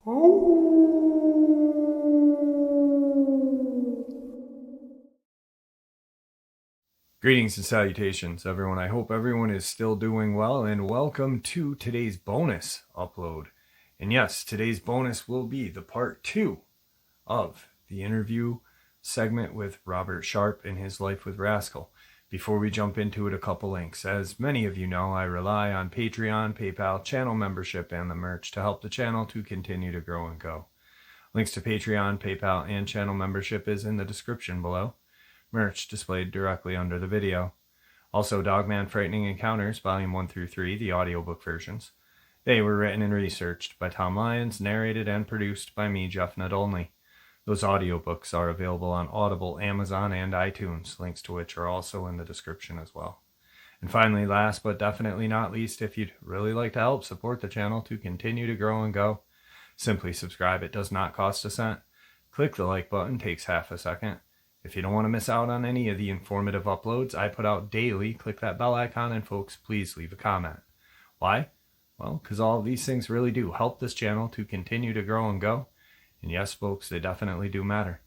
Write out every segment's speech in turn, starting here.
Greetings and salutations, everyone. I hope everyone is still doing well, and welcome to today's bonus upload. And yes, today's bonus will be the part 2 of the interview segment with Robert Sharp and his life with Rascal. Before we jump into it, a couple links. As many of you know, I rely on Patreon, PayPal, channel membership, and the merch to help the channel to continue to grow and go. Links to Patreon, PayPal, and channel membership is in the description below. Merch displayed directly under the video. Also, Dogman Frightening Encounters, Volume 1 through 3, the audiobook versions. They were written and researched by Tom Lyons, narrated and produced by me, Jeff Nadolny. Those audiobooks are available on Audible, Amazon, and iTunes, links to which are also in the description as well. And finally, last but definitely not least, if you'd really like to help support the channel to continue to grow and go, simply subscribe. It does not cost a cent. Click the like button, takes half a second. If you don't want to miss out on any of the informative uploads I put out daily, click that bell icon, and folks, please leave a comment. Why? Well, because all of these things really do help this channel to continue to grow and go. And yes, folks, they definitely do matter.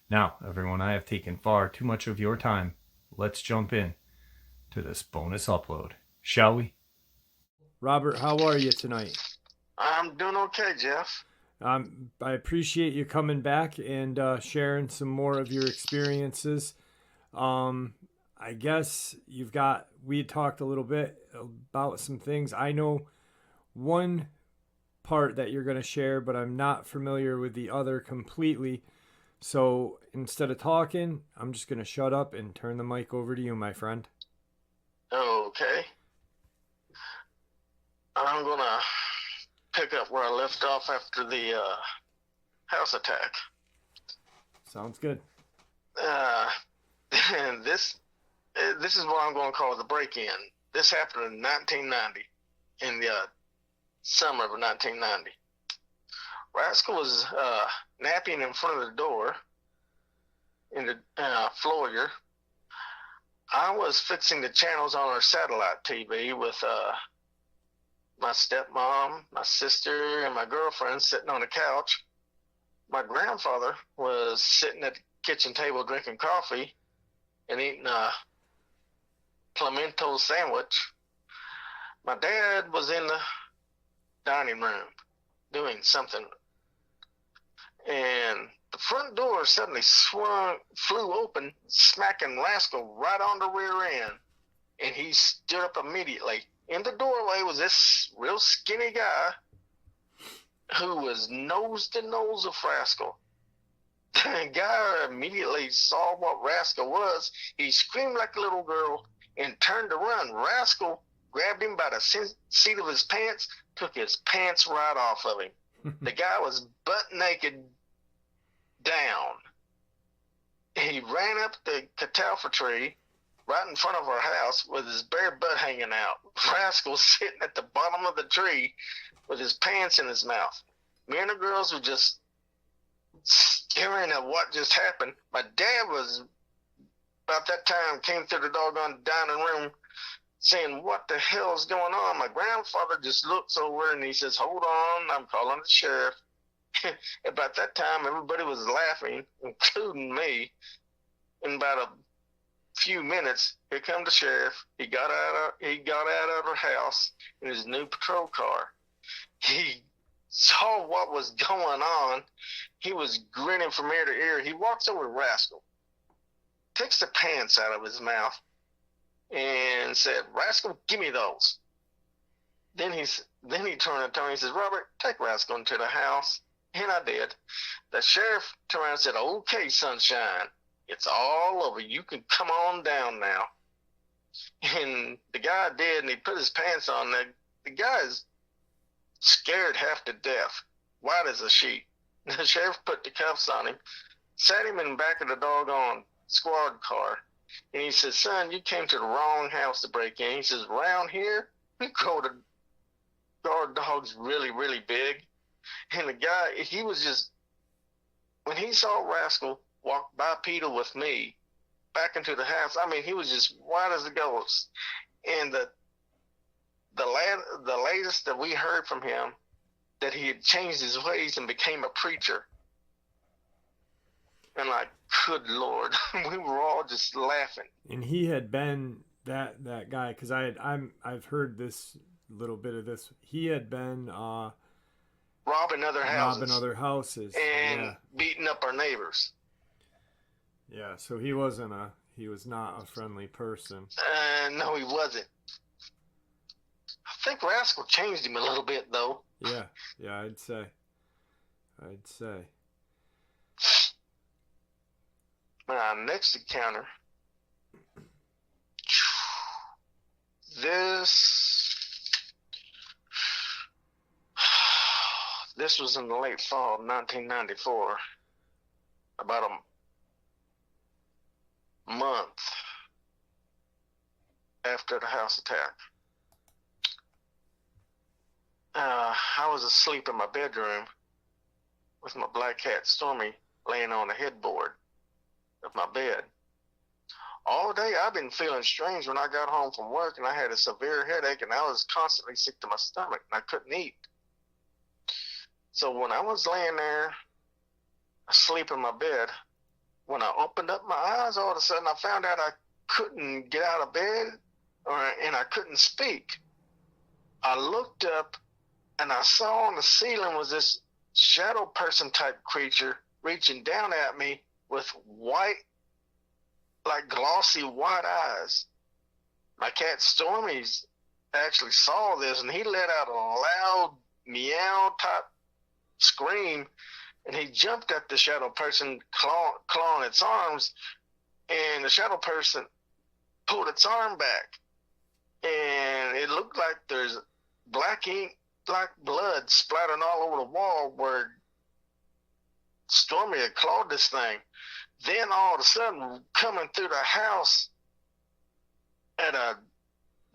Now, everyone, I have taken far too much of your time. Let's jump in to this bonus upload, shall we? Robert, how are you tonight? I'm doing okay, Jeff. I appreciate you coming back and sharing some more of your experiences. I guess we had talked a little bit about some things. I know one part that you're going to share, but I'm not familiar with the other completely. So instead of talking, I'm just going to shut up and turn the mic over to you, my friend. Okay. I'm going to pick up where I left off after the house attack. Sounds good. And this is what I'm going to call the break-in. This happened in 1990, in the summer of 1990. Rascal was napping in front of the door in the foyer. I was fixing the channels on our satellite TV with my stepmom, my sister, and my girlfriend sitting on the couch. My grandfather was sitting at the kitchen table drinking coffee and eating a pimento sandwich. My dad was in the dining room doing something, and the front door suddenly flew open, smacking Rascal right on the rear end, and he stood up immediately. In the doorway was this real skinny guy who was nose to nose with Rascal. The guy immediately saw what Rascal was. He screamed like a little girl and turned to run. Rascal grabbed him by the seat of his pants, took his pants right off of him. The guy was butt naked down. He ran up the catalpa tree right in front of our house with his bare butt hanging out. Rascal sitting at the bottom of the tree with his pants in his mouth. Me and the girls were just staring at what just happened. My dad was, about that time, came through the doggone dining room saying, "What the hell is going on?" My grandfather just looks over and he says, "Hold on, I'm calling the sheriff." About that time, everybody was laughing, including me. In about a few minutes, here come the sheriff. He got out of our house in his new patrol car. He saw what was going on. He was grinning from ear to ear. He walks over to Rascal, takes the pants out of his mouth, and said, "Rascal, give me those." Then he turned to Tony and says, "Robert, take Rascal into the house." And I did. The sheriff turned around and said, "Okay, sunshine, it's all over. You can come on down now." And the guy did, and he put his pants on. The guy's scared half to death, white as a sheet. The sheriff put the cuffs on him, sat him in the back of the doggone squad car, and he says, "Son, you came to the wrong house to break in." He says, "Around here, we guard dogs really, really big." And the guy, he was just, when he saw Rascal walk bipedal with me back into the house, I mean, he was just white as a ghost. And the latest that we heard from him that he had changed his ways and became a preacher. And like, good Lord, we were all just laughing. And he had been that guy, because I've heard this little bit of this. He had been robbing other houses and beating up our neighbors. Yeah, so he was not a friendly person. No, he wasn't. I think Rascal changed him a little bit, though. Yeah, I'd say. My next encounter, this was in the late fall of 1994, about a month after the house attack. I was asleep in my bedroom with my black cat Stormy laying on the headboard of my bed. All day I've been feeling strange when I got home from work, and I had a severe headache, and I was constantly sick to my stomach, and I couldn't eat. So when I was laying there asleep in my bed, when I opened up my eyes, all of a sudden I found out I couldn't get out of bed, and I couldn't speak. I looked up, and I saw on the ceiling was this shadow person type creature reaching down at me with white, like glossy white eyes. My cat Stormy's actually saw this, and he let out a loud meow type scream, and he jumped at the shadow person, clawing its arms, and the shadow person pulled its arm back, and it looked like there's black ink, black blood splattering all over the wall where Stormy had clawed this thing. Then all of a sudden, coming through the house at a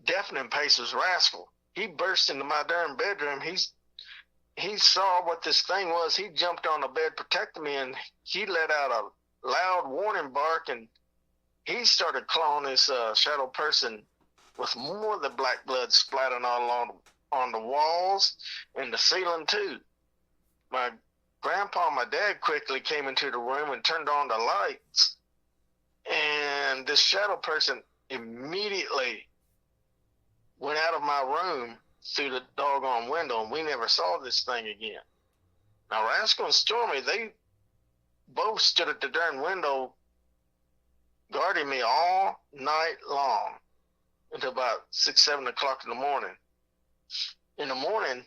deafening pace was Rascal. He burst into my darn bedroom. He saw what this thing was. He jumped on the bed, protecting me, and he let out a loud warning bark, and he started clawing this shadow person with more of the black blood splattering all on the walls and the ceiling too. My grandpa and my dad quickly came into the room and turned on the lights, and this shadow person immediately went out of my room through the doggone window, and we never saw this thing again. Now, Rascal and Stormy, they both stood at the darn window guarding me all night long until about 6, 7 o'clock in the morning. In the morning,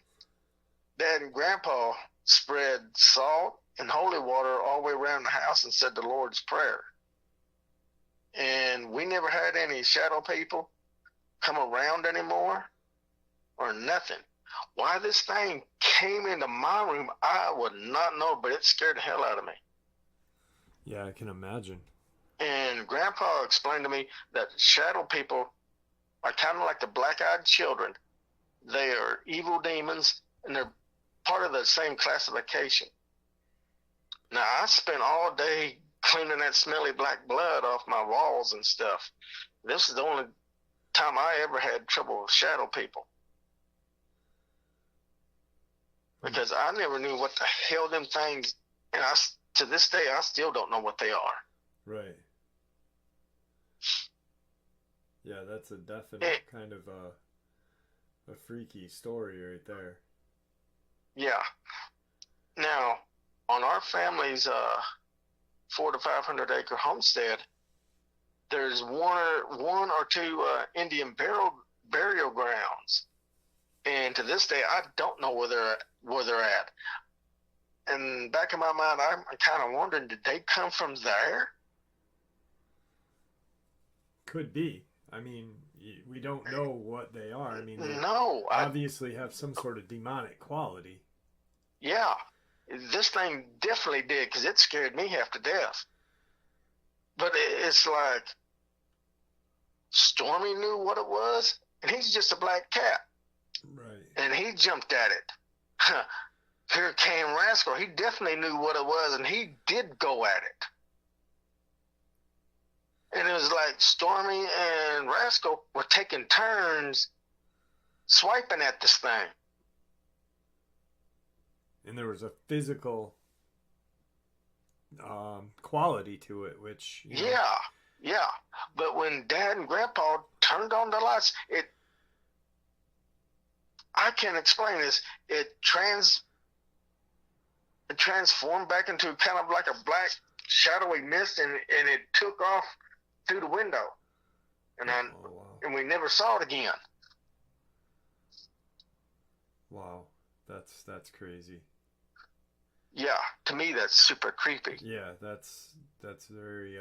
Dad and Grandpa spread salt and holy water all the way around the house and said the Lord's Prayer. And we never had any shadow people come around anymore or nothing. Why this thing came into my room, I would not know, but it scared the hell out of me. Yeah, I can imagine. And Grandpa explained to me that shadow people are kind of like the black-eyed children. They are evil demons, and they're part of the same classification. Now, I spent all day cleaning that smelly black blood off my walls and stuff. This is the only time I ever had trouble with shadow people. Because I never knew what the hell them things, and to this day, I still don't know what they are. Right. Yeah, that's a definite kind of a freaky story right there. Yeah. Now, on our family's 400 to 500 acre homestead, there's one or two Indian burial grounds, and to this day, I don't know where they're at. And back in my mind, I'm kind of wondering, did they come from there? Could be. I mean, we don't know what they are. I mean, they no, obviously have some sort of demonic quality. Yeah, this thing definitely did, because it scared me half to death. But it's like Stormy knew what it was, and he's just a black cat. Right. And he jumped at it. Here came Rascal. He definitely knew what it was, and he did go at it. And it was like Stormy and Rascal were taking turns swiping at this thing. And there was a physical quality to it, which yeah. But when Dad and Grandpa turned on the lights, I can't explain this. It transformed back into kind of like a black shadowy mist, and it took off through the window, and and we never saw it again. Wow, that's crazy. Yeah, to me that's super creepy. Yeah, that's very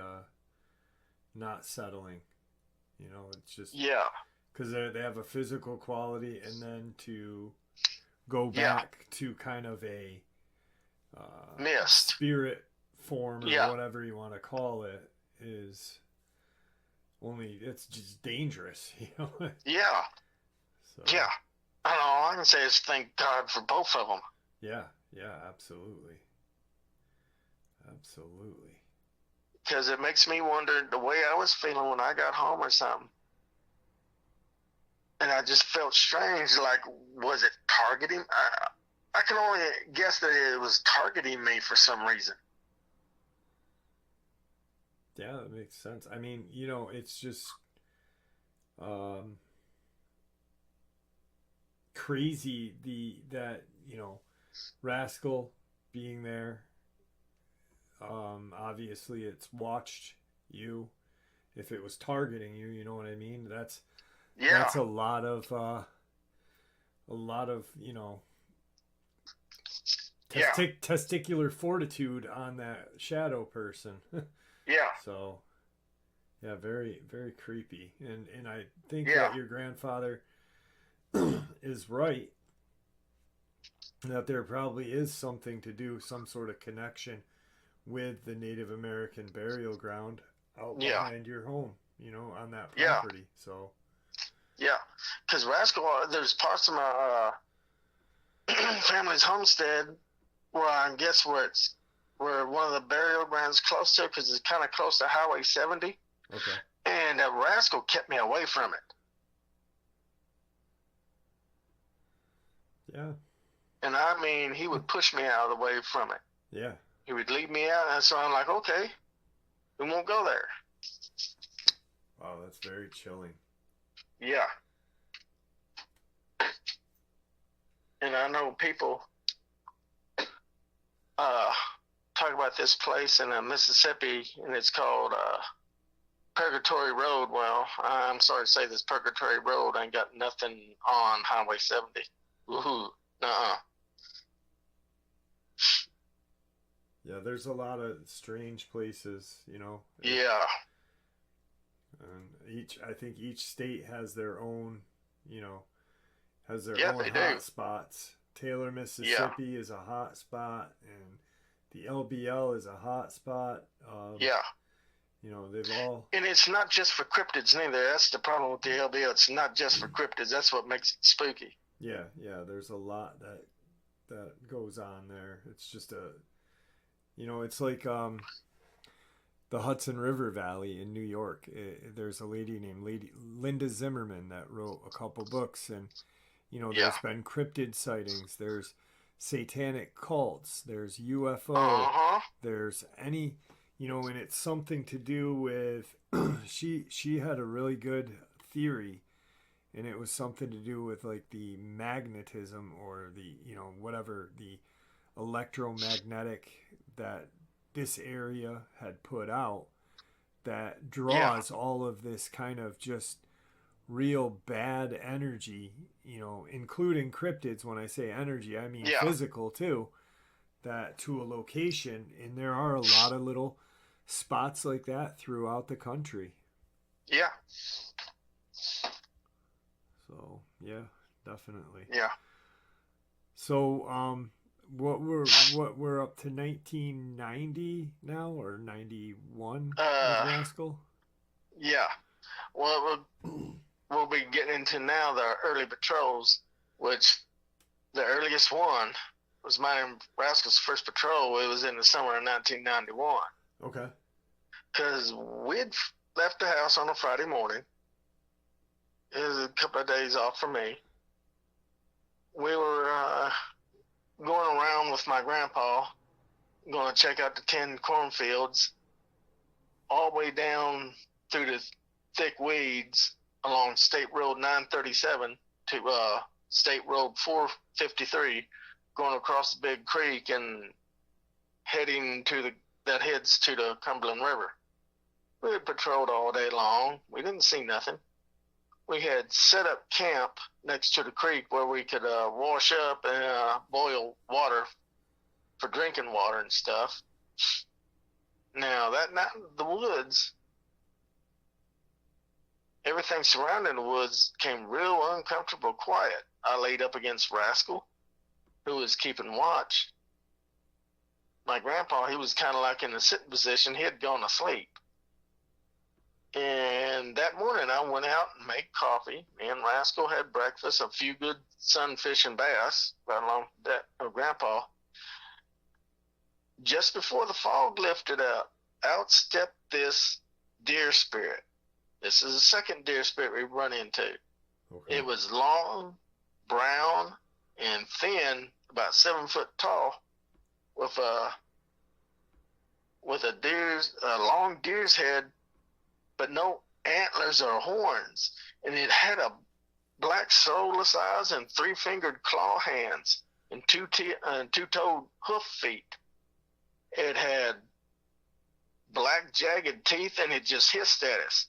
not settling. It's just because they have a physical quality, and then to go back to kind of a mist spirit form or whatever you want to call it is it's just dangerous, Yeah. So. Yeah. All I can say is thank God for both of them. Yeah, absolutely. Absolutely. Because it makes me wonder the way I was feeling when I got home or something. And I just felt strange, like, was it targeting? I can only guess that it was targeting me for some reason. Yeah, that makes sense. I mean, it's just crazy that Rascal being there. Obviously it's watched you. If it was targeting you, you know what I mean? That's a lot of testicular fortitude on that shadow person. Yeah. So yeah, very, very creepy. And I think that your grandfather is right, that there probably is something to do, some sort of connection with the Native American burial ground out behind your home, on that property. So yeah, because Rascal, there's parts of my family's homestead where I guess where one of the burial grounds close to, because it's kind of close to Highway 70. Okay. And Rascal kept me away from it. Yeah. And I mean, he would push me out of the way from it. Yeah. He would leave me out, and so I'm like, okay, we won't go there. Wow, that's very chilling. Yeah. And I know people talk about this place in Mississippi, and it's called Purgatory Road. Well, I'm sorry to say this Purgatory Road ain't got nothing on Highway 70. Woohoo. Nuh-uh. Yeah, there's a lot of strange places, Yeah. And I think each state has their own, has their own hot spots. Taylor, Mississippi is a hot spot, and the LBL is a hot spot. They've all. And it's not just for cryptids neither. That's the problem with the LBL. It's not just for cryptids. That's what makes it spooky. Yeah. There's a lot that goes on there. It's just it's like the Hudson River Valley in New York. There's a lady named Linda Zimmerman that wrote a couple books, and there's been cryptid sightings. There's satanic cults. There's UFO. There's any, and it's something to do with. she had a really good theory, and it was something to do with like the magnetism or the whatever the electromagnetic that this area had put out that draws all of this kind of just real bad energy, including cryptids. When I say energy, I mean physical too, that to a location. And there are a lot of little spots like that throughout the country. Yeah. So yeah, definitely. Yeah. So what we're up to 1990 now, or 91 with Rascal? Yeah. Well, we'll be getting into now the early patrols, which the earliest one was mine and Rascal's first patrol. It was in the summer of 1991. Okay. Because we'd left the house on a Friday morning. It was a couple of days off for me. We were going around with my grandpa going to check out the 10 cornfields all the way down through the thick weeds along State Road 937 to State Road 453, going across the big creek and heading to that heads to the Cumberland River. We had patrolled all day long. We didn't see nothing. We had set up camp next to the creek where we could wash up and boil water for drinking water and stuff. Now, that night in the woods, everything surrounding the woods came real uncomfortable quiet. I laid up against Rascal, who was keeping watch. My grandpa, he was kind of like in a sitting position. He had gone to sleep. And that morning, I went out and made coffee. Me and Rascal had breakfast, a few good sunfish and bass, right along that of Grandpa. Just before the fog lifted out stepped this deer spirit. This is the second deer spirit we run into. Okay. It was long, brown, and thin, about 7 foot tall, with a long deer's head, but no antlers or horns, and it had a black soulless eyes and 3-fingered claw hands and two-toed hoof feet. It had black jagged teeth, and it just hissed at us.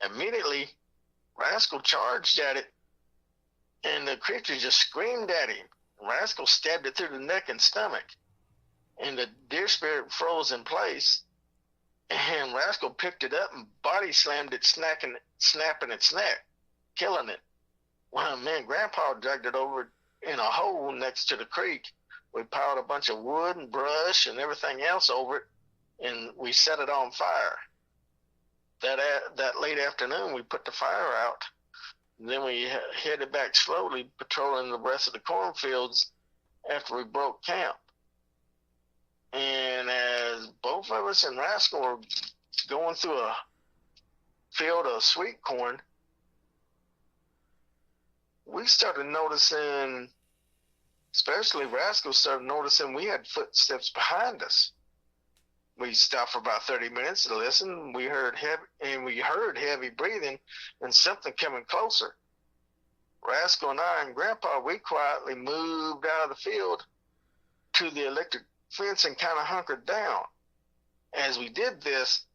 Immediately, Rascal charged at it, and the creature just screamed at him. Rascal stabbed it through the neck and stomach, and the deer spirit froze in place, and Rascal picked it up and body slammed it, snapping its neck, killing it. Well, me and Grandpa dragged it over in a hole next to the creek. We piled a bunch of wood and brush and everything else over it, and we set it on fire. That late afternoon, we put the fire out. Then we headed back slowly, patrolling the rest of the cornfields after we broke camp. And as both of us and Rascal were going through a field of sweet corn, we started noticing, especially Rascal started noticing we had footsteps behind us. We stopped for about 30 minutes to listen. We heard heavy breathing and something coming closer. Rascal and I and Grandpa, we quietly moved out of the field to the electric fence and kind of hunkered down. As we did this,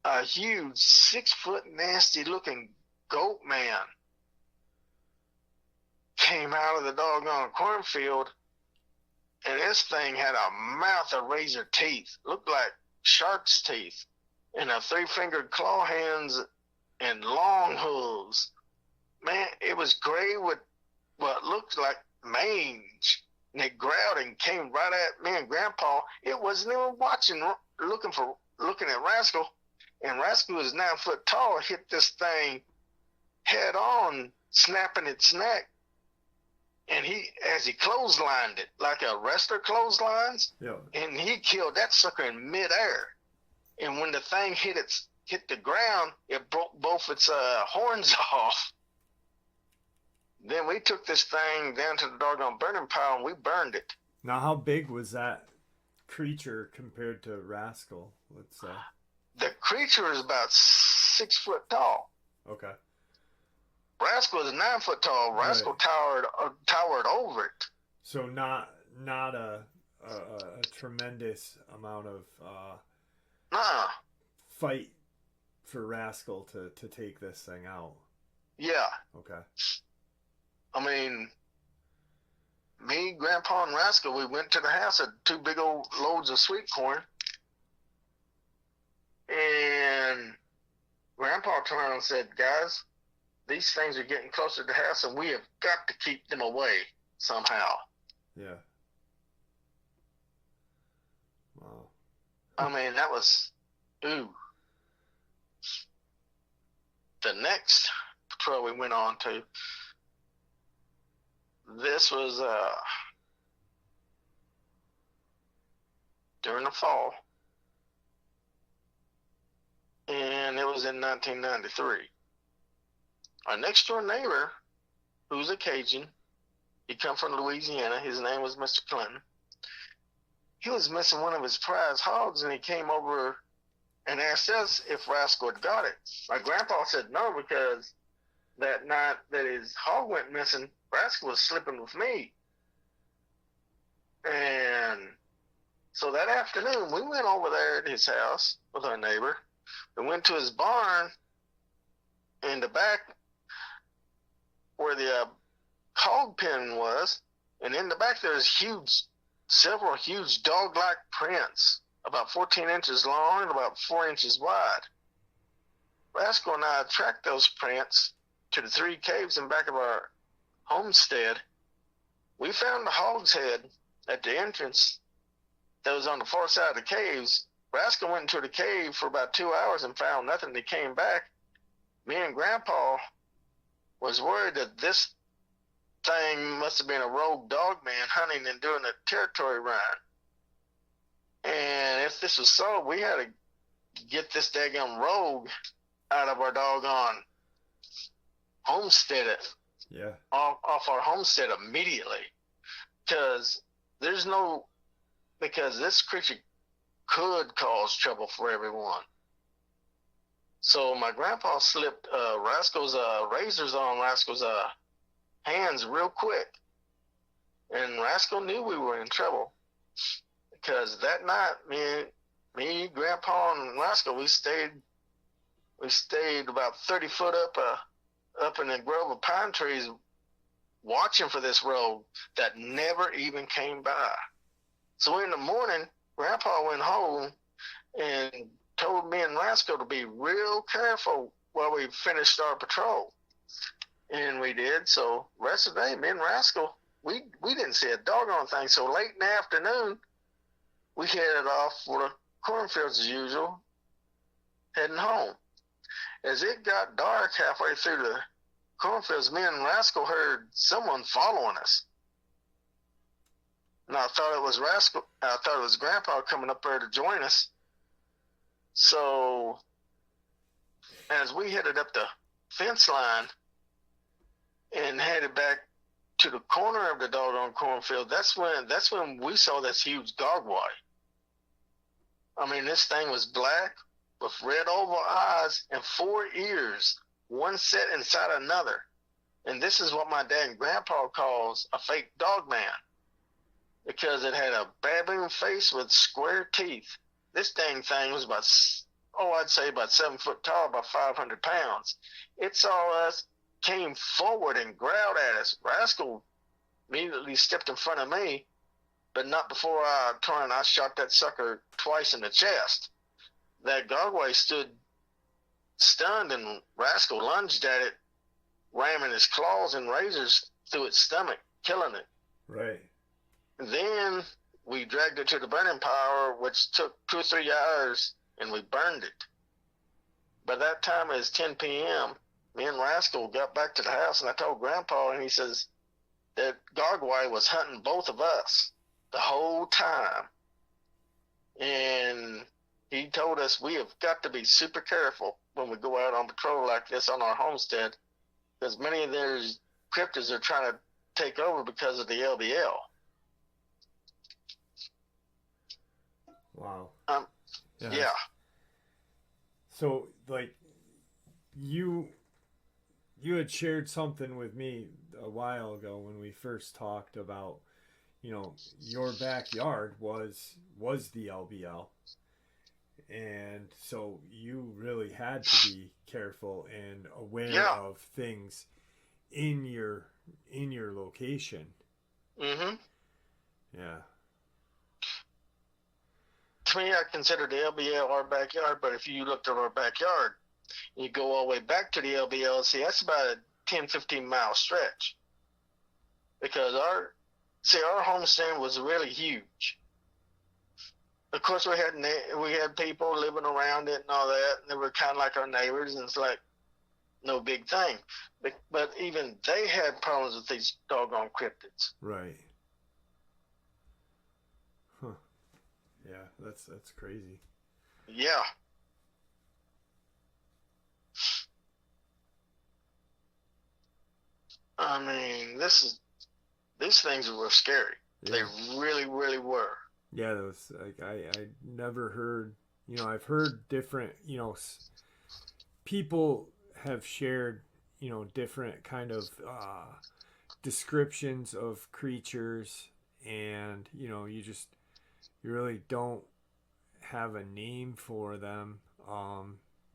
a huge 6-foot nasty looking Goatman came out of the doggone cornfield, and this thing had a mouth of razor teeth, looked like shark's teeth, and a 3-fingered claw hands and long hooves. Man, it was gray with what looked like mange, and it growled and came right at me and Grandpa. It wasn't even looking at Rascal, and Rascal was 9 foot tall, hit this thing head on, snapping its neck. And as he clotheslined it, like a wrestler clotheslines, and he killed that sucker in midair. And when the thing hit the ground, it broke both its horns off. Then we took this thing down to the doggone burning pile and we burned it. Now, how big was that creature compared to Rascal? Let's say the creature is about 6 foot tall. Okay. Rascal is 9 foot tall. Rascal towered over it. So not a tremendous amount of fight for Rascal to take this thing out. Yeah. Okay. I mean, me, Grandpa, and Rascal, we went to the house, had 2 big old loads of sweet corn, and Grandpa turned around and said, "Guys, these things are getting closer to the house, and we have got to keep them away somehow." Yeah. Wow. I mean, that was, ooh. The next patrol we went on to, this was during the fall, and it was in 1993. Our next door neighbor, who's a Cajun, He come from Louisiana. His name was Mr. Clinton. He was missing one of his prize hogs, and he came over and asked us if Rascal had got it. My grandpa said no, because that night that his hog went missing, Rascal was sleeping with me. And so that afternoon, we went over there at his house with our neighbor. We went to his barn in the back where the hog pen was, and in the back there's several huge dog-like prints, about 14 inches long and about 4 inches wide. Rascal and I tracked those prints to the 3 caves in back of our homestead. We found the hog's head at the entrance that was on the far side of the caves. Rascal went into the cave for about 2 hours and found nothing. He came back. Me and Grandpa was worried that this thing must have been a rogue dogman hunting and doing a territory run. And if this was so, we had to get this daggone rogue out of our doggone homestead, off our homestead immediately. Because this creature could cause trouble for everyone. So my grandpa slipped Rascal's razors on Rascal's hands real quick, and Rascal knew we were in trouble, because that night me, Grandpa, and Rascal, we stayed about 30 foot up in a grove of pine trees, watching for this rogue that never even came by. So in the morning, Grandpa went home and told me and Rascal to be real careful while we finished our patrol. And we did. So the rest of the day, me and Rascal, we didn't see a doggone thing. So late in the afternoon, we headed off for the cornfields as usual, heading home. As it got dark halfway through the cornfields, me and Rascal heard someone following us. And I thought it was Rascal. I thought it was Grandpa coming up there to join us. So as we headed up the fence line and headed back to the corner of the doggone cornfield, that's when we saw this huge gargoyle. I mean, this thing was black with red oval eyes and 4 ears, one set inside another. And this is what my dad and Grandpa calls a fake Dogman, because it had a baboon face with square teeth. This dang thing was I'd say about 7 foot tall, about 500 pounds. It saw us, came forward and growled at us. Rascal immediately stepped in front of me, but not before I turned. I shot that sucker twice in the chest. That gargoyle stood stunned, and Rascal lunged at it, ramming his claws and razors through its stomach, killing it. Right. Then we dragged it to the burning pile, which took 2 or 3 hours, and we burned it. By that time, it was 10 p.m. Me and Rascal got back to the house, and I told Grandpa, and he says that gargoyle was hunting both of us the whole time. And he told us we have got to be super careful when we go out on patrol like this on our homestead, because many of their cryptids are trying to take over because of the LBL. Wow. Yeah. So, like, you had shared something with me a while ago when we first talked about, your backyard was the LBL. And so you really had to be careful and aware of things in your location. Mm-hmm. Yeah. To me, I consider the LBL our backyard, but if you looked at our backyard, you go all the way back to the LBL, see, that's about a 10, 15-mile stretch. Because our homestead was really huge. Of course, we had people living around it and all that, and they were kind of like our neighbors, and it's like no big thing. But even they had problems with these doggone cryptids. Right. Huh. Yeah, that's crazy. Yeah. I mean, this these things were scary. Yeah. They really, really were. Yeah, those like I never heard. I've heard different. People have shared. Different kind of descriptions of creatures, and you really don't have a name for them.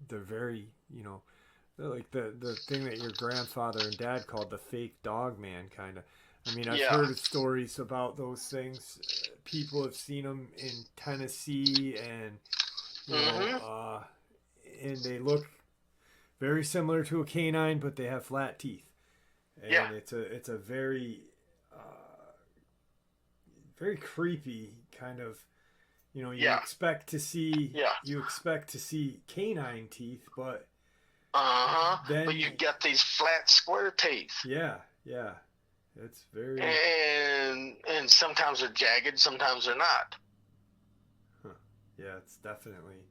They're very, they're like the thing that your grandfather and dad called the fake Dogman, kind of. I mean, I've Yeah. heard of stories about those things. People have seen them in Tennessee, and you know, Mm-hmm. uh, and they look very similar to a canine, but they have flat teeth, Yeah. and it's a very very creepy kind of. Yeah. Yeah. you expect to see canine teeth, but Uh-huh. But then you got these flat square teeth. yeah, yeah, it's very And sometimes they're jagged, sometimes they're not. huh, yeah, it's definitely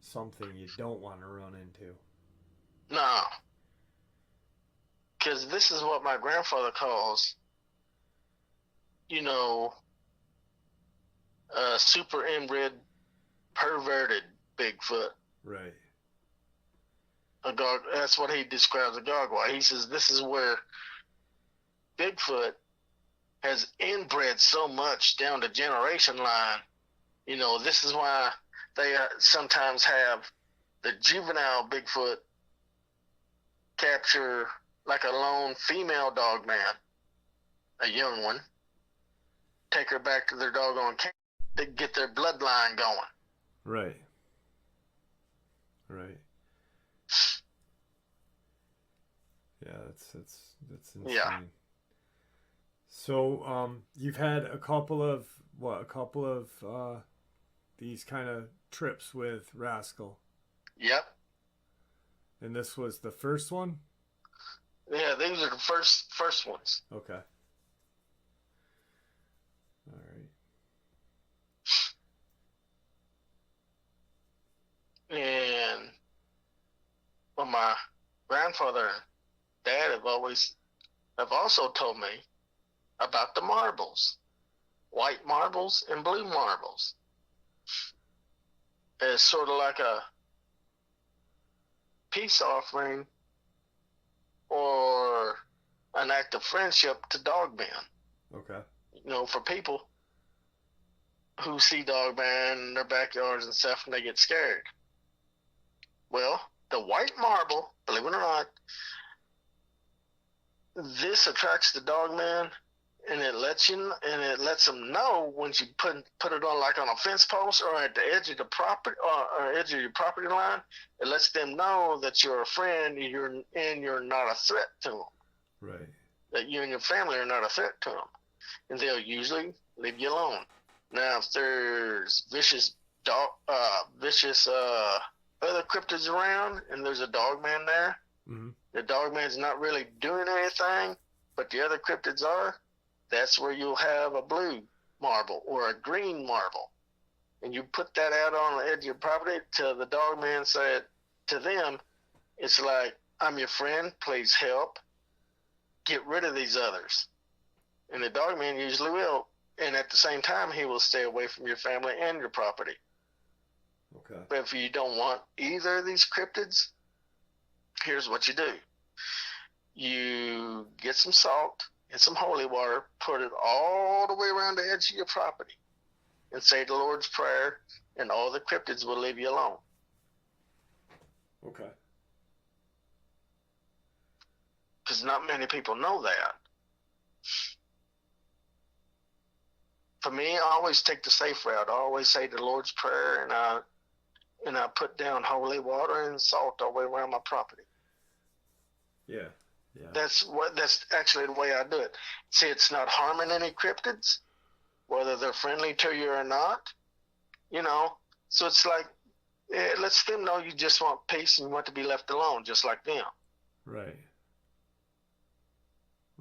something you don't want to run into. No. Because this is what my grandfather calls, you know, super inbred, perverted Bigfoot. Right. That's what he describes a gargoyle. He says this is where Bigfoot has inbred so much down the generation line. This is why they sometimes have the juvenile Bigfoot capture like a lone female Dogman, a young one, take her back to their doggone camp to get their bloodline going. Right. Right. Yeah, that's insane. Yeah. So, you've had a couple of these kind of trips with Rascal, Yep. and this was the first one. Yeah, these are the first ones. Okay. All right. And well, my grandfather and dad have also told me about the marbles, white marbles and blue marbles. It's sort of like a peace offering or an act of friendship to Dogman. Okay. For people who see Dogman in their backyards and stuff and they get scared. Well, the white marble, believe it or not, this attracts the Dogman, and it lets them know once you put it on like on a fence post or at the edge of the property or edge of your property line. It lets them know that you're a friend and you're not a threat to them. Right. That you and your family are not a threat to them, and they'll usually leave you alone. Now, if there's vicious other cryptids around and there's a Dogman there, Mm-hmm. the Dogman's not really doing anything, but the other cryptids are. That's where you'll have a blue marble or a green marble. And you put that out on the edge of your property till the Dogman said to them, it's like, I'm your friend, please help. Get rid of these others. And the Dogman usually will. And at the same time, he will stay away from your family and your property. Okay. But if you don't want either of these cryptids, here's what you do. You get some salt and some holy water, put it all the way around the edge of your property, and say the Lord's Prayer, and all the cryptids will leave you alone. Okay. Because not many people know that. For me, I always take the safe route. I always say the Lord's Prayer, and I put down holy water and salt all the way around my property. Yeah. Yeah. That's actually the way I do it. See, it's not harming any cryptids, whether they're friendly to you or not. So it's like it lets them know you just want peace and you want to be left alone, just like them. Right.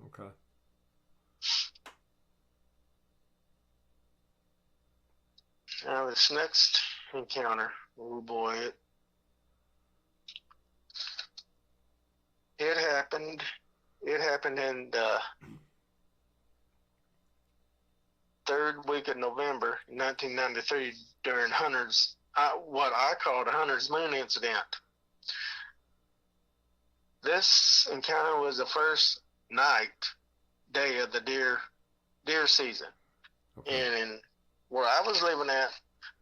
Okay. Now this next encounter, oh boy, it happened. It happened in third week of November 1993 during Hunter's, what I called a Hunter's Moon incident. This encounter was the first day of the deer season. Okay. And where I was living at,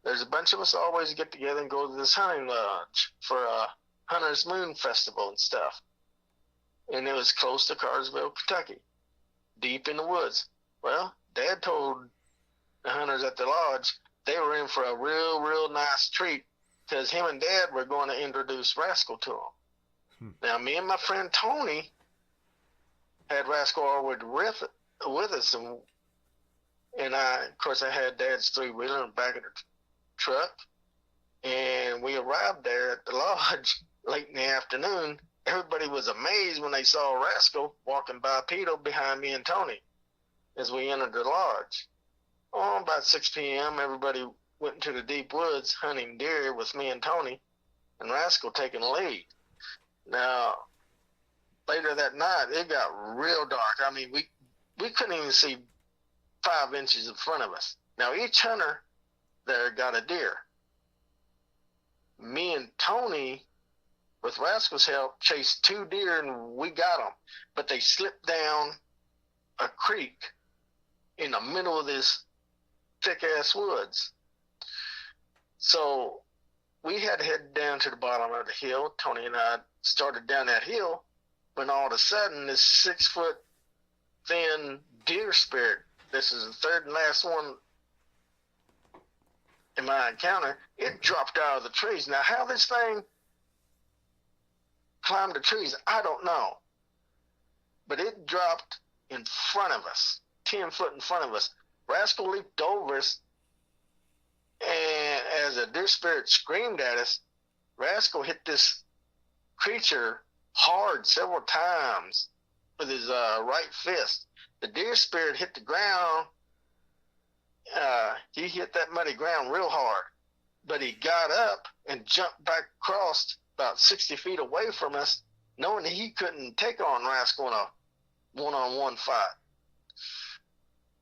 there's a bunch of us always get together and go to this hunting lodge for a Hunter's Moon festival and stuff. And it was close to Carsville, Kentucky, deep in the woods. Well, Dad told the hunters at the lodge they were in for a real nice treat because him and Dad were going to introduce Rascal to them. Now, me and my friend Tony had Rascal already with us, and of course, I had Dad's three-wheeler in the back of the truck, and we arrived there at the lodge late in the afternoon. Everybody was amazed when they saw Rascal walking bipedal behind me and Tony as we entered the lodge. About 6 p.m., everybody went into the deep woods hunting deer with me and Tony, and Rascal taking the lead. Now, later that night, it got real dark. I mean, we couldn't even see 5 inches in front of us. Now, each hunter there got a deer. Me and Tony, with Rascal's help, chased 2 deer, and we got them. But they slipped down a creek in the middle of this thick-ass woods. So we had to head down to the bottom of the hill. Tony and I started down that hill when all of a sudden this 6-foot thin deer spirit, this is the third and last one in my encounter, it dropped out of the trees. Now, how this thing climbed the trees, I don't know. But it dropped in front of us, 10 foot in front of us. Rascal leaped over us, and as a deer spirit screamed at us, Rascal hit this creature hard several times with his right fist. The deer spirit hit the ground. He hit that muddy ground real hard, but he got up and jumped back across about 60 feet away from us, knowing that he couldn't take on Rascal in a one-on-one fight.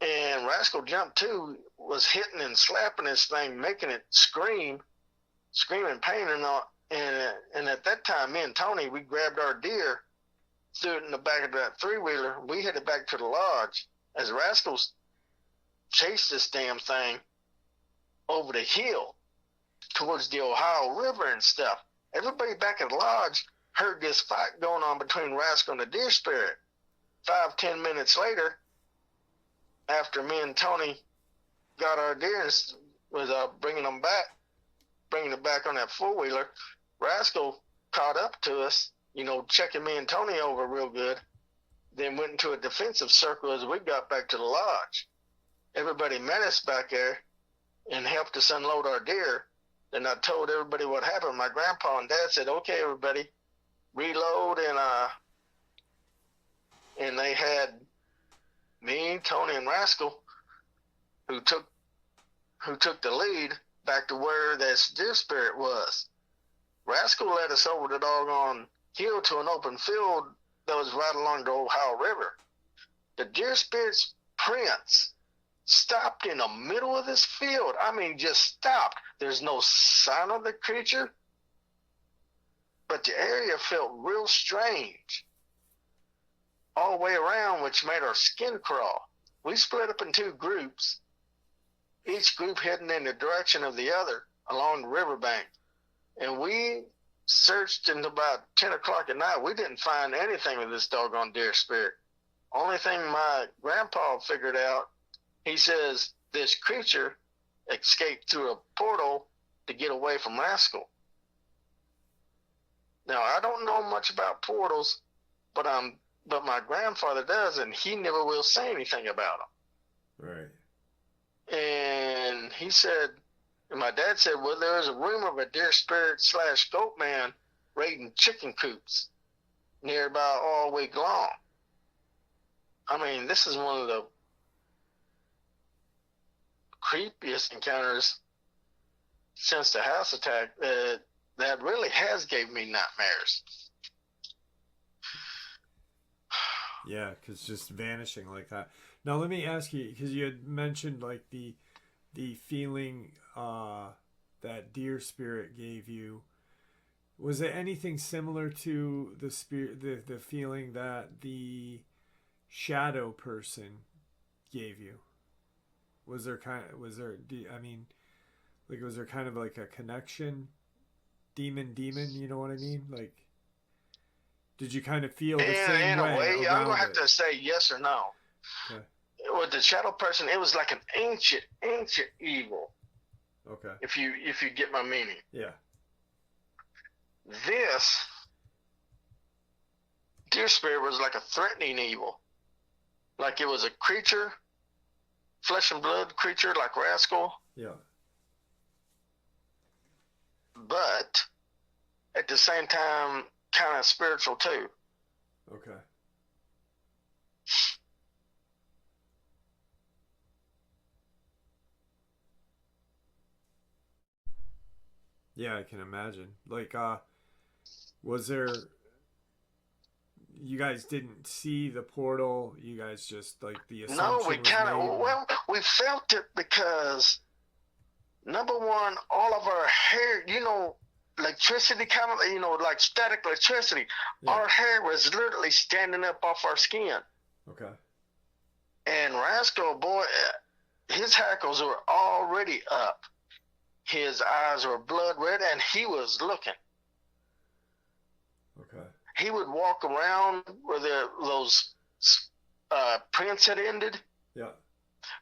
And Rascal jumped too, was hitting and slapping this thing, making it screaming pain and all. And at that time, me and Tony, we grabbed our deer, threw it in the back of that three-wheeler. We headed back to the lodge as Rascals chased this damn thing over the hill towards the Ohio River and stuff. Everybody back at the lodge heard this fight going on between Rascal and the deer spirit. 5-10 minutes later, after me and Tony got our deer and was bringing it back on that four-wheeler, Rascal caught up to us, checking me and Tony over real good, then went into a defensive circle as we got back to the lodge. Everybody met us back there and helped us unload our deer. Then I told everybody what happened. My grandpa and dad said, "Okay, everybody, reload," and they had me, Tony, and Rascal, who took the lead back to where this deer spirit was. Rascal led us over the doggone hill to an open field that was right along the Ohio River. The deer spirit's prints stopped in the middle of this field. I mean, just stopped. There's no sign of the creature, but the area felt real strange all the way around, which made our skin crawl. We split up in 2 groups, each group heading in the direction of the other along the riverbank. And we searched until about 10 o'clock at night. We didn't find anything with this doggone deer spirit. Only thing my grandpa figured out, he says this creature escaped through a portal to get away from Rascal. Now, I don't know much about portals, but my grandfather does, and he never will say anything about them. Right. And he said, and my dad said, well, there's a rumor of a deer spirit / Goatman raiding chicken coops near about all week long. I mean, this is one of the creepiest encounters since the house attack that really has gave me nightmares. Yeah, because just vanishing like that. Now let me ask you, because you had mentioned like the feeling that deer spirit gave you. Was it anything similar to the spirit, the feeling that the shadow person gave you? Was there kind of was there? I mean, like was there kind of like a connection, demon? You know what I mean? Like, did you kind of feel the same In a way way, I'm gonna around have it? to say yes or no. Okay. With the shadow person, it was like an ancient evil. Okay. If you get my meaning. Yeah. This deer spirit was like a threatening evil. Like it was a creature, flesh and blood creature like Rascal, Yeah. but at the same time kind of spiritual too. Okay. Yeah, I can imagine. Like, was there? You guys didn't see the portal. You guys just like the No, we assumption was kind of, made. well, we felt it because number one, all of our hair, electricity kind of, like static electricity, Yeah. our hair was literally standing up off our skin. Okay. And Rascal, boy, his hackles were already up. His eyes were blood red, and he was looking. Okay. He would walk around where those prints had ended. Yeah.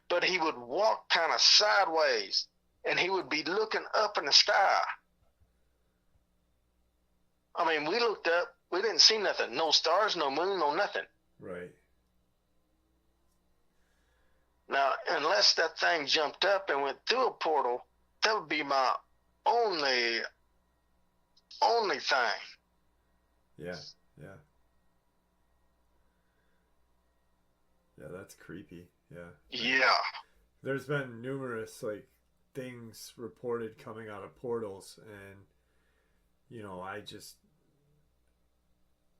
But he would walk kind of sideways, and he would be looking up in the sky. I mean, we looked up, we didn't see nothing. No stars, no moon, no nothing. Right. Now, unless that thing jumped up and went through a portal, that would be my only thing. Yeah. Yeah. Yeah, that's creepy. Yeah. Yeah. There's been numerous like things reported coming out of portals, and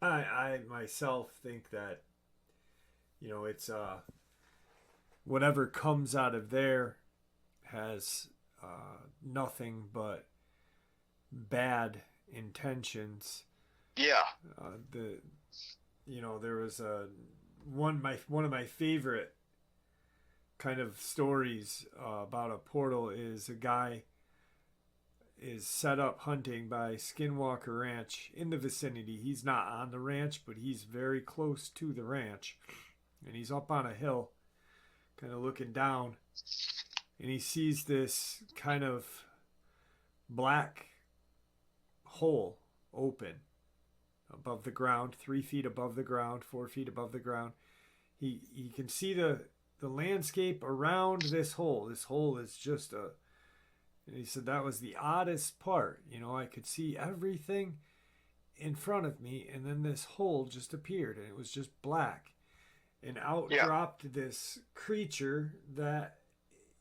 I myself think that it's whatever comes out of there has nothing but bad intentions. Yeah. There was one of my favorite kind of stories about a portal is a guy is set up hunting by Skinwalker Ranch in the vicinity. He's not on the ranch, but he's very close to the ranch, and he's up on a hill kind of looking down, and he sees this kind of black hole open above the ground, 3 feet above the ground, 4 feet above the ground. He can see the landscape around this hole. This hole is just and he said that was the oddest part. I could see everything in front of me, and then this hole just appeared, and it was just black. And out dropped this creature that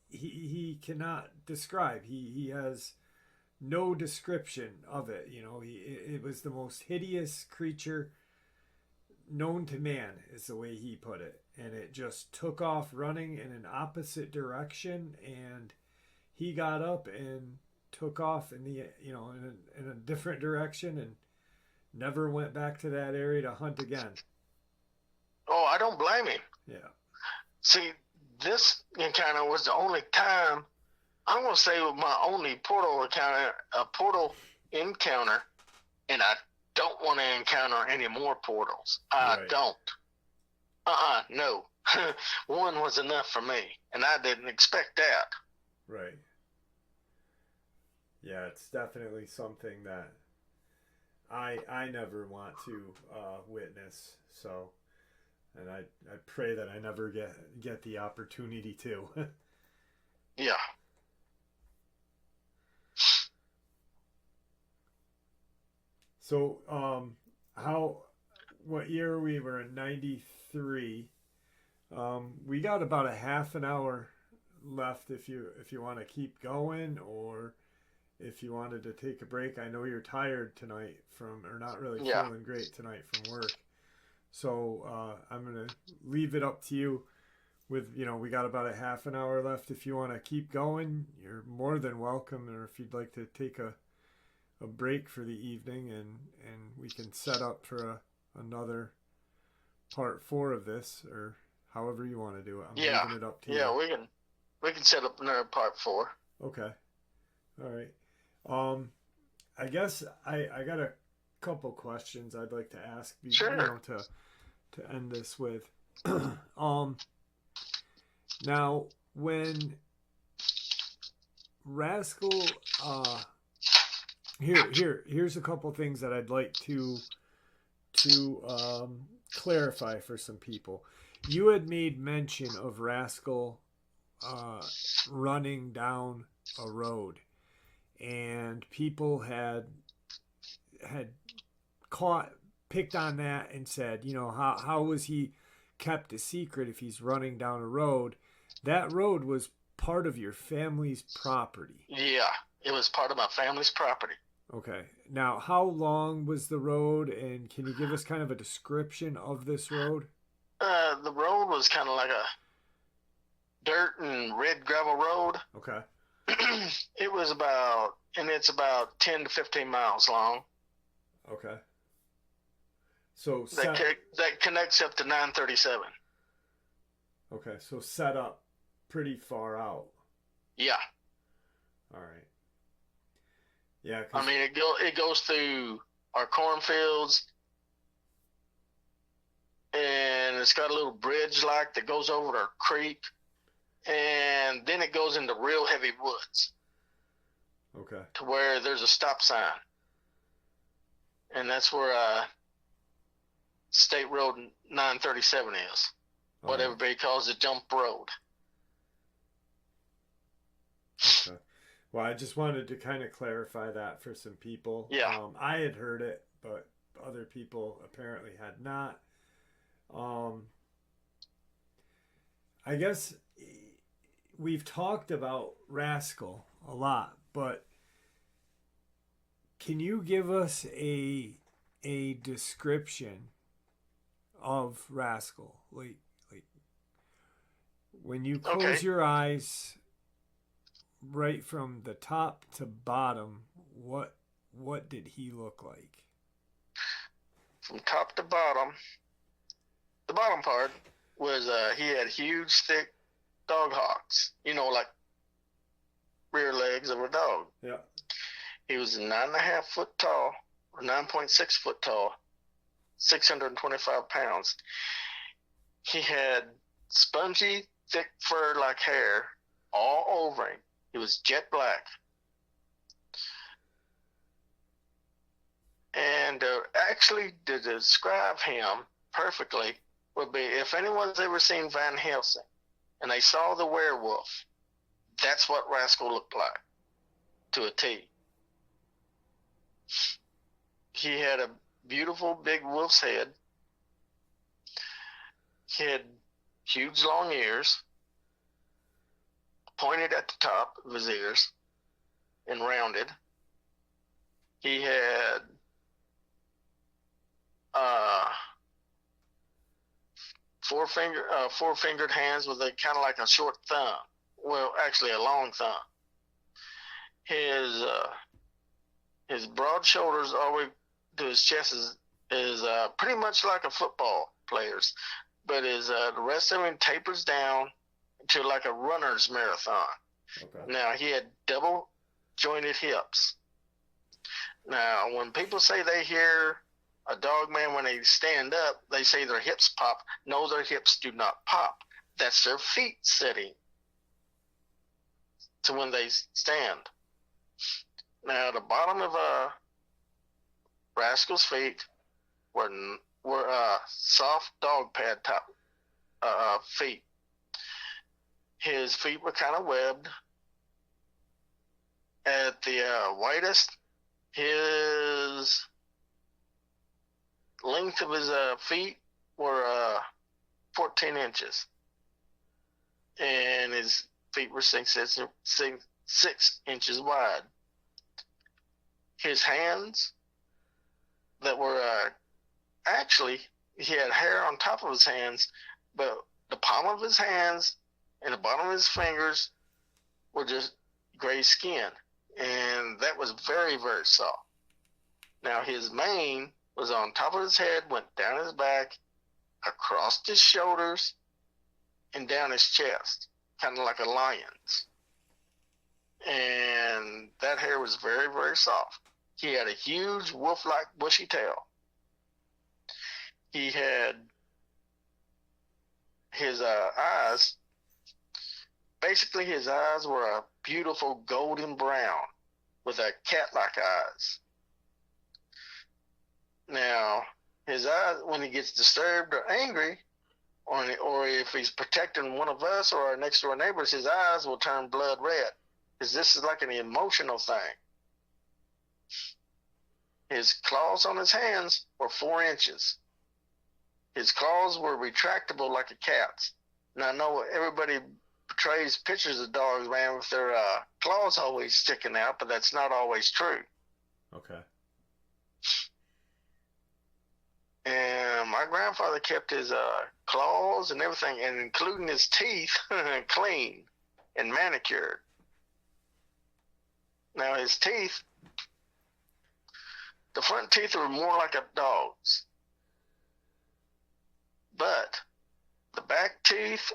he cannot describe. He has no description of it. It was the most hideous creature known to man, is the way he put it. And it just took off running in an opposite direction, and he got up and took off in a different direction, and never went back to that area to hunt again. Oh, I don't blame him. Yeah. See, this encounter was the only time, I'm going to say my only portal encounter, and I don't want to encounter any more portals. I don't. No. One was enough for me, and I didn't expect that. Right. Yeah, it's definitely something that I never want to witness. So, and I pray that I never get the opportunity to. Yeah. So, what year we were in? 93. We got about a half an hour left if you want to keep going, or if you wanted to take a break. I know you're tired tonight or not really feeling great tonight from work. So I'm going to leave it up to you. with, we got about a half an hour left. If you want to keep going, you're more than welcome. Or if you'd like to take a break for the evening, and we can set up for another part 4 of this, or however you want to do it. I'm leaving it up to you. Yeah, we can set up another part 4. Okay. All right. I guess I got a couple questions I'd like to ask you, Sure. To end this with. Now, when Rascal, here's a couple things that I'd like to clarify for some people. You had made mention of Rascal running down a road, and people had picked on that and said, how was he kept a secret if he's running down a road? That road was part of your family's property. Yeah, it was part of my family's property. Okay. Now, how long was the road, and can you give us kind of a description of this road? The road was kind of like a dirt and red gravel road. Okay. It's about 10 to 15 miles long. Okay. So that connects up to 937. Okay, so set up pretty far out. Yeah. All right. Yeah. I mean, it goes through our cornfields, and it's got a little bridge that goes over our creek, and then it goes into real heavy woods. Okay. To where there's a stop sign, and that's where State Road 937 is. What everybody calls the jump road. Okay. Well, I just wanted to kind of clarify that for some people. Yeah. I had heard it, but other people apparently had not. I guess we've talked about Rascal a lot, but can you give us a description of Rascal? Like when you close your eyes, right from the top to bottom, what did he look like? From top to bottom, the bottom part was he had huge, thick dog hocks. Like rear legs of a dog. Yeah. He was 9.5 foot tall, or 9.6 foot tall, 625 pounds. He had spongy, thick fur-like hair all over him. He was jet black. And actually, to describe him perfectly would be, if anyone's ever seen Van Helsing and they saw the werewolf, that's what Rascal looked like, to a T. He had a beautiful big wolf's head. He had huge long ears, pointed at the top of his ears and rounded. He had four-fingered hands with kind of like a short thumb. Well, actually a long thumb. His broad shoulders all the way to his chest is pretty much like a football player's, but the rest of him tapers down to like a runner's marathon. Okay. Now, he had double jointed hips. Now, when people say they hear a Dogman when they stand up, they say their hips pop. No, their hips do not pop. That's their feet setting to when they stand. Now, the bottom of Rascal's feet were soft dog pad top feet. His feet were kind of webbed. At the widest, his length of his feet were 14 inches. And his feet were 6 inches wide. His hands that were actually, he had hair on top of his hands, but the palm of his hands and the bottom of his fingers were just gray skin. And that was very, very soft. Now his mane was on top of his head, went down his back, across his shoulders, and down his chest, kind of like a lion's. And that hair was very, very soft. He had a huge wolf-like bushy tail. He had his eyes, basically his eyes were a beautiful golden brown with a cat-like eyes. Now, his eyes, when he gets disturbed or angry, or if he's protecting one of us or our next door neighbors, his eyes will turn blood red. Because this is like an emotional thing. His claws on his hands were 4 inches. His claws were retractable like a cat's. Now, I know everybody portrays pictures of dogs, man, with their claws always sticking out, but that's not always true. Okay. And my grandfather kept his claws and everything, and including his teeth, clean and manicured. Now, his teeth, the front teeth were more like a dog's. But the back teeth,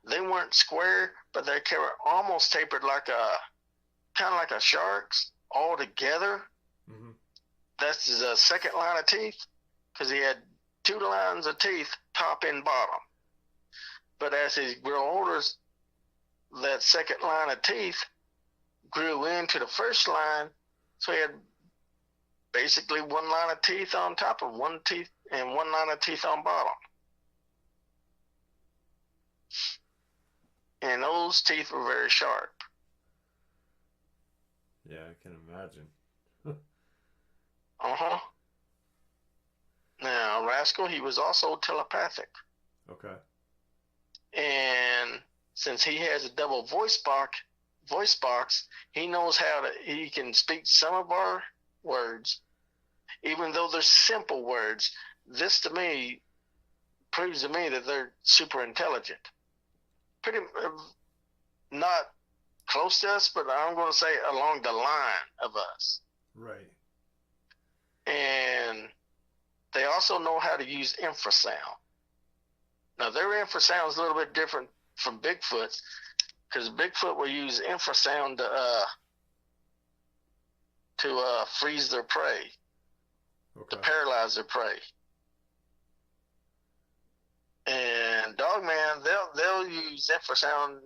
they weren't square, but they were almost tapered like kind of like a shark's all together. Mm-hmm. That's his second line of teeth, because he had 2 lines of teeth, top and bottom. But as he grew older, that second line of teeth grew into the first line, so he had basically 1 line of teeth on top of 1 teeth and 1 line of teeth on bottom. And those teeth were very sharp. Yeah, I can imagine. Uh-huh. Now, Rascal, he was also telepathic. Okay. And since he has a double voice box, he knows he can speak some of our words, even though they're simple words. This, to me, proves to me that they're super intelligent. Pretty not close to us, but I'm going to say along the line of us. Right. And they also know how to use infrasound. Now, their infrasound is a little bit different from Bigfoot's, because Bigfoot will use infrasound to freeze their prey, to paralyze their prey. And Dogman, they'll use infrasound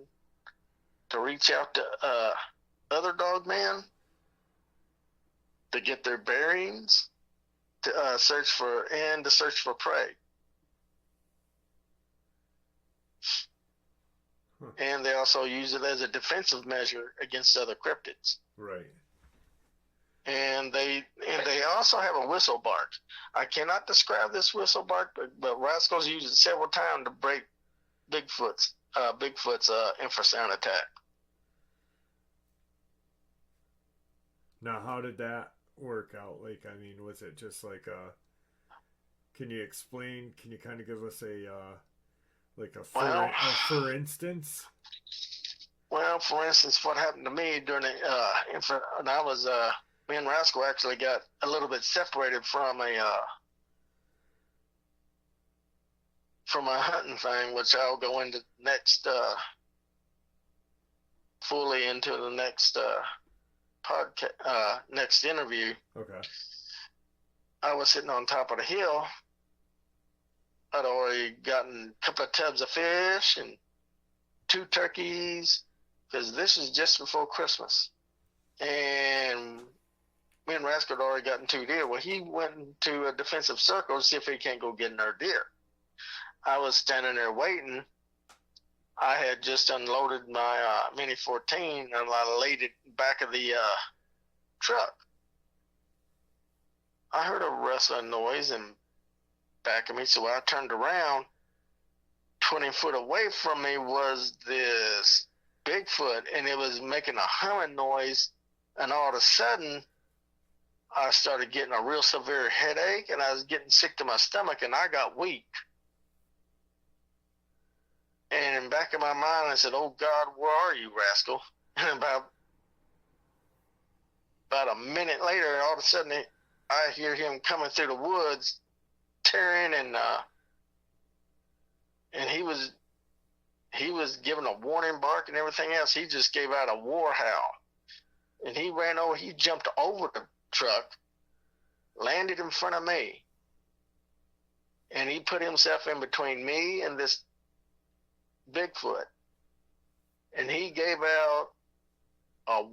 to reach out to other dogmen to get their bearings, to search for prey. Huh. And they also use it as a defensive measure against other cryptids. Right. And they also have a whistle bark. I cannot describe this whistle bark, but Rascal's used it several times to break Bigfoot's infrasound attack. Now, how did that work out? Like, I mean, was it just like can you explain? Can you kind of give us for instance? Well, for instance, what happened to me during when I was me and Rascal actually got a little bit separated from a hunting thing, which I'll go into next fully into the next podcast, next interview. Okay. I was sitting on top of the hill. I'd already gotten a couple of tubs of fish and 2 turkeys, because this is just before Christmas. And me and Rascal had already gotten 2 deer. Well, he went into a defensive circle to see if he can't go get another deer. I was standing there waiting. I had just unloaded my Mini 14 and I laid it back of the truck. I heard a rustling noise in back of me, so I turned around. 20 foot away from me was this Bigfoot, and it was making a humming noise, and all of a sudden I started getting a real severe headache, and I was getting sick to my stomach, and I got weak. in the back of my mind, I said, "Oh God, where are you, Rascal?" And about a minute later, all of a sudden, I hear him coming through the woods, tearing, and he was giving a warning bark and everything else. He just gave out a war howl, and he ran over. He jumped over the truck, landed in front of me, and he put himself in between me and this Bigfoot, and he gave out a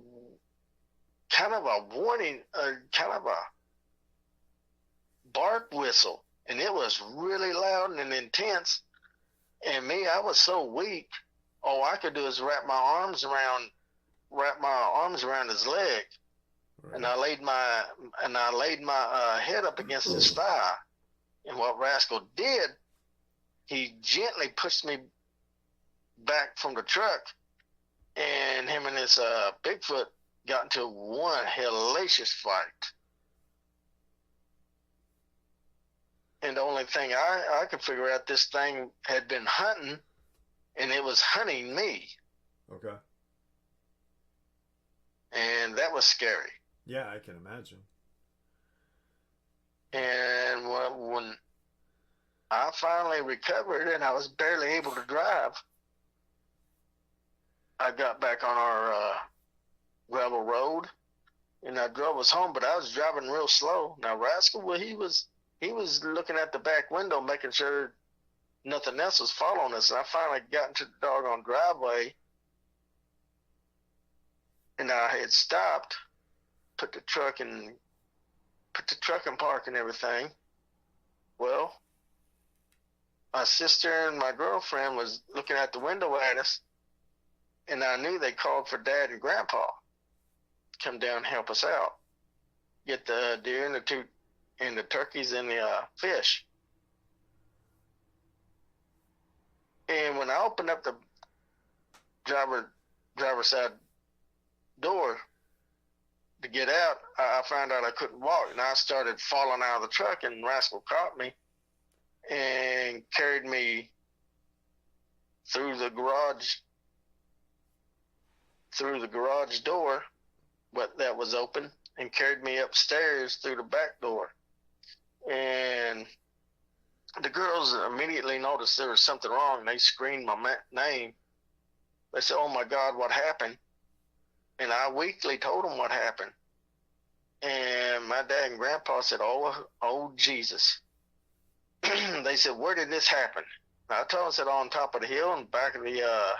kind of a warning, kind of a bark whistle, and it was really loud and intense. And me, I was so weak. All I could do is wrap my arms around his leg, right. and I laid my head up against his thigh. And what Rascal did, he gently pushed me back from the truck, and him and this Bigfoot got into one hellacious fight. And the only thing I could figure out, this thing had been hunting, and it was hunting me. Okay. And that was scary. Yeah, I can imagine. And when I finally recovered and I was barely able to drive, I got back on our gravel road, and I drove us home, but I was driving real slow. Now, Rascal, well, he was looking at the back window, making sure nothing else was following us. And I finally got into the doggone driveway, and I had stopped, put the truck in park and everything. Well, my sister and my girlfriend was looking at the window at us, and I knew they called for Dad and Grandpa to come down and help us out, get the deer and the turkeys and the fish. And when I opened up the driver's side door to get out, I found out I couldn't walk, and I started falling out of the truck, and Rascal caught me and carried me through the garage door, but that was open, and carried me upstairs through the back door. And the girls immediately noticed there was something wrong, and they screamed my name. They said, "Oh my God, what happened?" And I weakly told them what happened. And my dad and Grandpa said, oh Jesus. They said, "Where did this happen?" And I told them, I said, "On top of the hill and back of the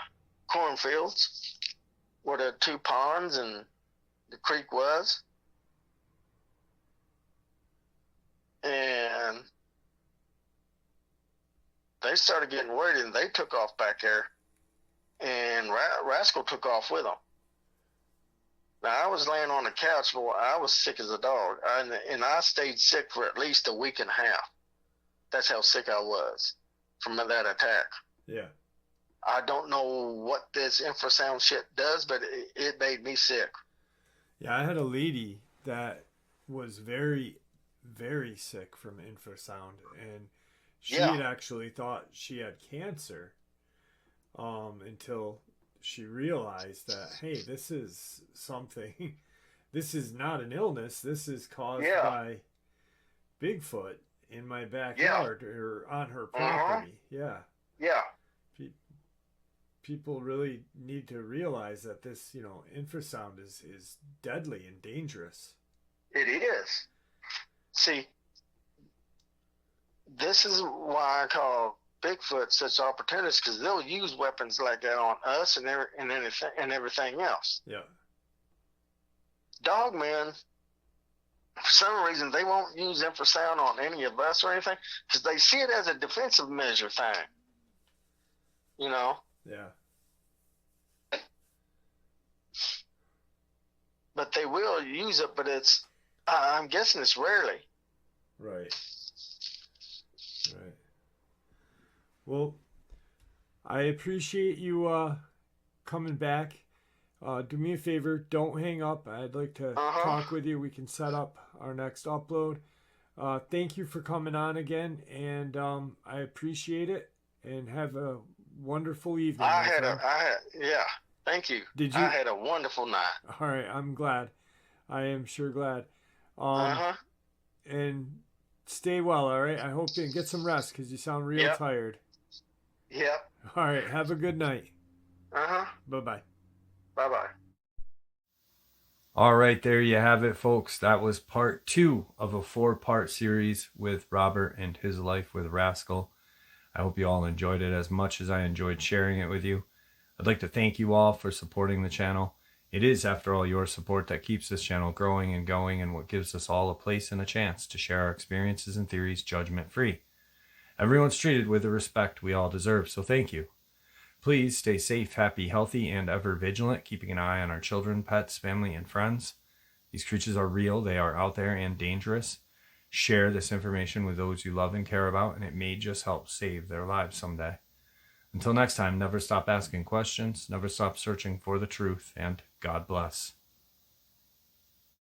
cornfields, where the two ponds and the creek was." And they started getting worried, and they took off back there, and Rascal took off with them. Now, I was laying on the couch, but I was sick as a dog, and I stayed sick for at least a week and a half. That's how sick I was from that attack. Yeah. I don't know what this infrasound shit does, but it made me sick. Yeah, I had a lady that was very, very sick from infrasound, and she had actually thought she had cancer until she realized that, hey, this is something, this is not an illness, this is caused by Bigfoot in my backyard or on her property. Yeah. People really need to realize that this, infrasound is deadly and dangerous. It is. See, this is why I call Bigfoot such opportunists, because they'll use weapons like that on us and everything else. Yeah. Dogman, for some reason, they won't use infrasound on any of us or anything, because they see it as a defensive measure thing. Yeah. But they will use it, but I'm guessing it's rarely. Right. Well, I appreciate you coming back. Do me a favor, don't hang up. I'd like to talk with you. We can set up our next upload. Thank you for coming on again, and I appreciate it. And have a wonderful evening. My friend. Yeah. Thank you. Did you? I had a wonderful night. All right, I'm glad. I am sure glad. Uh-huh. And stay well, all right? I hope and get some rest because you sound real tired. Yep. All right, have a good night. Uh-huh. Bye-bye. Bye-bye. All right, there you have it, folks. That was part 2 of a 4-part series with Robert and his life with Rascal. I hope you all enjoyed it as much as I enjoyed sharing it with you. I'd like to thank you all for supporting the channel. It is, after all, your support that keeps this channel growing and going and what gives us all a place and a chance to share our experiences and theories judgment-free. Everyone's treated with the respect we all deserve, so thank you. Please stay safe, happy, healthy, and ever vigilant, keeping an eye on our children, pets, family, and friends. These creatures are real, they are out there and dangerous. Share this information with those you love and care about, and it may just help save their lives someday. Until next time, never stop asking questions, never stop searching for the truth, and God bless.